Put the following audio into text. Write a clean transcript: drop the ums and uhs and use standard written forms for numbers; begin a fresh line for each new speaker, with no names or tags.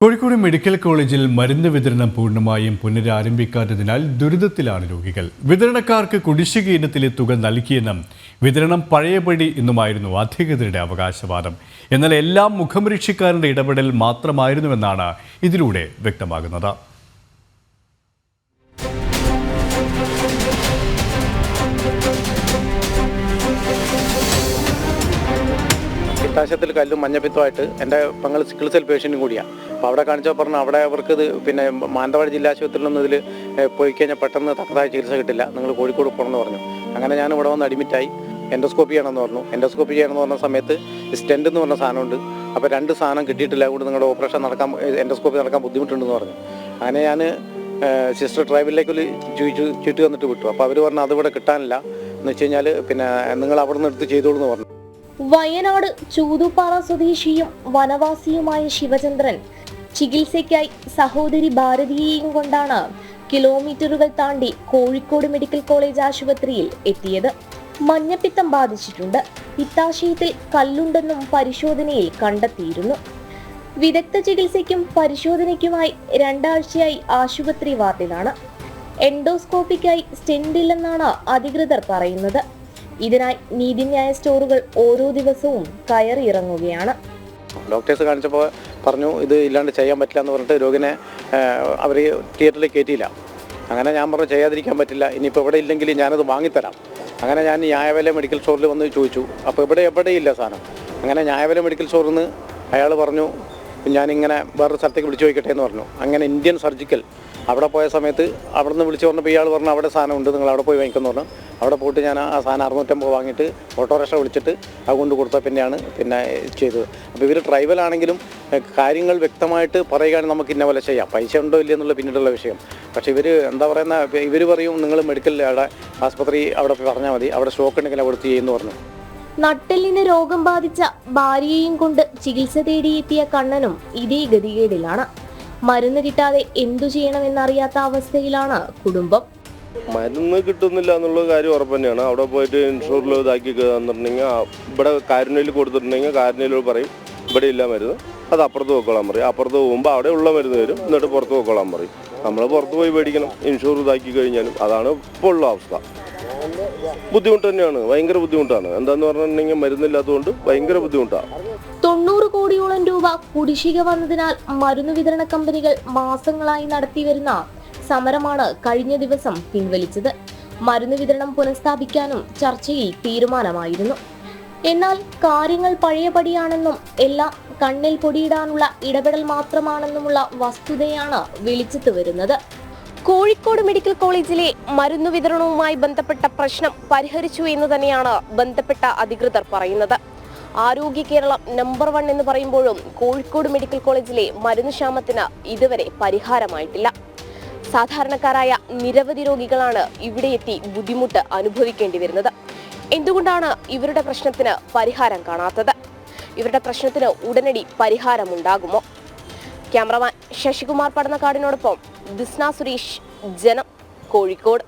Kozhikode medical കോളേജിൽ മരുന്ന് വിതരണം പൂർണ്ണമായും പുനരാരംഭിക്കാത്തതിനാൽ ദുരിതത്തിലാണ് രോഗികൾ. വിതരണക്കാർക്ക് കുടിശ്ശിക ഇനത്തിലെ തുക നൽകിയെന്നും വിതരണം പഴയപടി എന്നുമായിരുന്നു അധികൃതരുടെ അവകാശവാദം. എന്നാൽ എല്ലാം മുഖംരക്ഷിക്കാരന്റെ ഇടപെടൽ മാത്രമായിരുന്നുവെന്നാണ് ഇതിലൂടെ വ്യക്തമാകുന്നത്.
പിത്താശയത്തിൽ കല്ലും മഞ്ഞപ്പിത്തമായിട്ട് എൻ്റെ പെങ്ങൾ സിക്കിൾ സെൽ പേഷ്യൻറ്റും കൂടിയാണ്. അപ്പോൾ അവിടെ കാണിച്ചാൽ പറഞ്ഞു അവിടെ അവർക്ക് ഇത് മാനന്തവാടി ജില്ലാ ആശുപത്രിയിലൊന്നും ഇതിൽ പോയി കഴിഞ്ഞാൽ പെട്ടെന്ന് തക്കതായ ചികിത്സ കിട്ടില്ല, നിങ്ങൾ കോഴിക്കോട് പോകണമെന്ന് പറഞ്ഞു. അങ്ങനെ ഞാൻ ഇവിടെ വന്ന് അഡ്മിറ്റായി. എൻഡോസ്കോപ്പി ചെയ്യണമെന്ന് പറഞ്ഞു. എൻഡോസ്കോപ്പി ചെയ്യണമെന്ന് പറഞ്ഞ സമയത്ത് സ്റ്റെൻറ്റ് എന്ന് പറഞ്ഞ സാധനമുണ്ട്. അപ്പോൾ 2 സാധനം കിട്ടിയിട്ടില്ല, അതുകൊണ്ട് നിങ്ങളുടെ ഓപ്പറേഷൻ നടക്കാൻ എൻഡോസ്കോപ്പി നടക്കാൻ ബുദ്ധിമുട്ടുണ്ടെന്ന് പറഞ്ഞു. അങ്ങനെ ഞാൻ സിസ്റ്റർ ട്രൈബലിലേക്ക് ഒരു ചീട്ട് തന്നിട്ട് വിട്ടു. അപ്പോൾ അവർ പറഞ്ഞു അതിവിടെ കിട്ടാനില്ല എന്ന് വെച്ച് കഴിഞ്ഞാൽ നിങ്ങൾ അവിടെ നിന്ന് എടുത്ത് ചെയ്തോളൂ എന്ന് പറഞ്ഞു.
വയനാട് ചൂതുപാറ സ്വദേശിയും വനവാസിയുമായ ശിവചന്ദ്രൻ ചികിത്സയ്ക്കായി സഹോദരി ഭാരതിയെയും കൊണ്ടാണ് കിലോമീറ്ററുകൾ താണ്ടി കോഴിക്കോട് മെഡിക്കൽ കോളേജ് ആശുപത്രിയിൽ എത്തിയത്. മഞ്ഞപ്പിത്തം ബാധിച്ചിട്ടുണ്ട്, പിത്താശയത്തിൽ കല്ലുണ്ടെന്നും പരിശോധനയിൽ കണ്ടെത്തിയിരുന്നു. വിദഗ്ധ ചികിത്സയ്ക്കും പരിശോധനയ്ക്കുമായി 2 ആഴ്ചയായി ആശുപത്രി വാർഡിലാണ്. എൻഡോസ്കോപ്പിക്കായി സ്റ്റെന്റ് ഇല്ലെന്നാണ് അധികൃതർ പറയുന്നത്. ഇതിനായി നീതിന്യായ സ്റ്റോറുകൾ ഓരോ ദിവസവും കയറി ഇറങ്ങുകയാണ്.
ഡോക്ടേഴ്സ് കാണിച്ചപ്പോൾ പറഞ്ഞു ഇത് ഇല്ലാണ്ട് ചെയ്യാൻ പറ്റില്ല എന്ന് പറഞ്ഞിട്ട് രോഗിനെ അവർ തിയേറ്ററിൽ കയറ്റിയില്ല. അങ്ങനെ ഞാൻ പറഞ്ഞു ചെയ്യാതിരിക്കാൻ പറ്റില്ല, ഇനിയിപ്പോൾ ഇവിടെ ഇല്ലെങ്കിൽ ഞാനത് വാങ്ങിത്തരാം. അങ്ങനെ ഞാൻ ന്യായവില മെഡിക്കൽ സ്റ്റോറിൽ വന്ന് ചോദിച്ചു. അപ്പോൾ എവിടെയില്ല സാധനം. അങ്ങനെ ന്യായവില മെഡിക്കൽ സ്റ്റോറിൽ നിന്ന് അയാൾ പറഞ്ഞു ഞാനിങ്ങനെ വേറൊരു സ്ഥലത്തേക്ക് വിളിച്ചു ചോദിക്കട്ടെ എന്ന് പറഞ്ഞു. അങ്ങനെ ഇന്ത്യൻ സർജിക്കൽ അവിടെ പോയ സമയത്ത് അവിടെ നിന്ന് വിളിച്ച് പറഞ്ഞപ്പോൾ ഇയാൾ പറഞ്ഞു അവിടെ സാധനം ഉണ്ട്, നിങ്ങൾ അവിടെ പോയി വാങ്ങിക്കുമെന്ന് പറഞ്ഞു. അവിടെ പോയിട്ട് ഞാൻ ആ സാധനം 650 വാങ്ങിയിട്ട് ഓട്ടോറിക്ഷ വിളിച്ചിട്ട് അത് കൊണ്ട് കൊടുത്താൽ പിന്നെയാണ് ചെയ്തത്. അപ്പോൾ ഇവർ ട്രൈബലാണെങ്കിലും കാര്യങ്ങൾ വ്യക്തമായിട്ട് പറയുകയാണെങ്കിൽ നമുക്ക് ഇന്ന പോലെ ചെയ്യാം, പൈസ ഉണ്ടോ ഇല്ല എന്നുള്ള പിന്നീടുള്ള വിഷയം. പക്ഷേ ഇവർ എന്താ പറയുന്ന ഇവർ പറയും നിങ്ങൾ മെഡിക്കൽ അവിടെ ആസ്പത്രി അവിടെ പറഞ്ഞാൽ മതി, അവിടെ സ്റ്റോക്ക് ഉണ്ടെങ്കിൽ അവിടെ ചെയ്യുമെന്ന് പറഞ്ഞു.
നട്ടെല്ലിന് രോഗം ബാധിച്ച ഭാര്യയെയും കൊണ്ട് ചികിത്സ തേടിയെത്തിയ കണ്ണനും ഇതേ ഗതികേടിലാണ്. മരുന്ന് കിട്ടാതെ എന്തു ചെയ്യണമെന്നറിയാത്ത അവസ്ഥയിലാണ് കുടുംബം.
മരുന്ന് കിട്ടുന്നില്ല എന്നുള്ള കാര്യം ഉറപ്പ് തന്നെയാണ്. അവിടെ പോയിട്ട് ഇൻഷുറിൽ ഇതാക്കി തന്നിട്ടുണ്ടെങ്കിൽ ഇവിടെ കാരുണ്യയിൽ കൊടുത്തിട്ടുണ്ടെങ്കിൽ കാരുണ്യയിൽ പറയും ഇവിടെ ഇല്ല മരുന്ന്, അത് അപ്പുറത്ത് പോയിക്കോളാൻ പറയും. അപ്പുറത്ത് പോകുമ്പോൾ അവിടെ ഉള്ള മരുന്ന് വരും, എന്നിട്ട് പുറത്ത് പോയിക്കോളാൻ പറയും. നമ്മൾ പുറത്ത് പോയി മേടിക്കണം ഇൻഷുർ ഇതാക്കി കഴിഞ്ഞാലും. അതാണ് ഇപ്പോൾ ഉള്ള അവസ്ഥ. ബുദ്ധിമുട്ട് തന്നെയാണ്, ഭയങ്കര ബുദ്ധിമുട്ടാണ്. എന്താന്ന് പറഞ്ഞിട്ടുണ്ടെങ്കിൽ മരുന്നില്ലാത്തതുകൊണ്ട് ഭയങ്കര ബുദ്ധിമുട്ടാണ്.
90 കോടിയോളം രൂപ കുടിശ്ശിക വന്നതിനാൽ മരുന്ന് വിതരണ കമ്പനികൾ മാസങ്ങളായി നടത്തിവരുന്ന സമരമാണ് കഴിഞ്ഞ ദിവസം പിൻവലിച്ചത്. മരുന്ന് വിതരണം പുനഃസ്ഥാപിക്കാനും ചർച്ചയിൽ തീരുമാനമായിരുന്നു. എന്നാൽ കാര്യങ്ങൾ പഴയപടിയാണെന്നും എല്ലാം കണ്ണിൽ പൊടിയിടാനുള്ള ഇടപെടൽ മാത്രമാണെന്നുമുള്ള വസ്തുതയാണ് വെളിച്ചത്ത് വരുന്നത്. കോഴിക്കോട് മെഡിക്കൽ കോളേജിലെ മരുന്ന് വിതരണവുമായി ബന്ധപ്പെട്ട പ്രശ്നം പരിഹരിച്ചു എന്ന് തന്നെയാണ് ബന്ധപ്പെട്ട അധികൃതർ പറയുന്നത്. ആരോഗ്യ കേരളം നമ്പർ 1 എന്ന് പറയുമ്പോഴും കോഴിക്കോട് മെഡിക്കൽ കോളേജിലെ മരുന്ന് ക്ഷാമത്തിന് ഇതുവരെ പരിഹാരമായിട്ടില്ല. സാധാരണക്കാരായ നിരവധി രോഗികളാണ് ഇവിടെ എത്തി ബുദ്ധിമുട്ട് അനുഭവിക്കേണ്ടി വരുന്നത്. എന്തുകൊണ്ടാണ് ഇവരുടെ പ്രശ്നത്തിന് പരിഹാരം കാണാത്തത്? ഇവരുടെ പ്രശ്നത്തിന് ഉടനടി പരിഹാരമുണ്ടാകുമോ? ക്യാമറമാൻ ശശികുമാർ പടന്നക്കാടിനോടൊപ്പം ദിസ്ന സുരേഷ്, ജനം, കോഴിക്കോട്.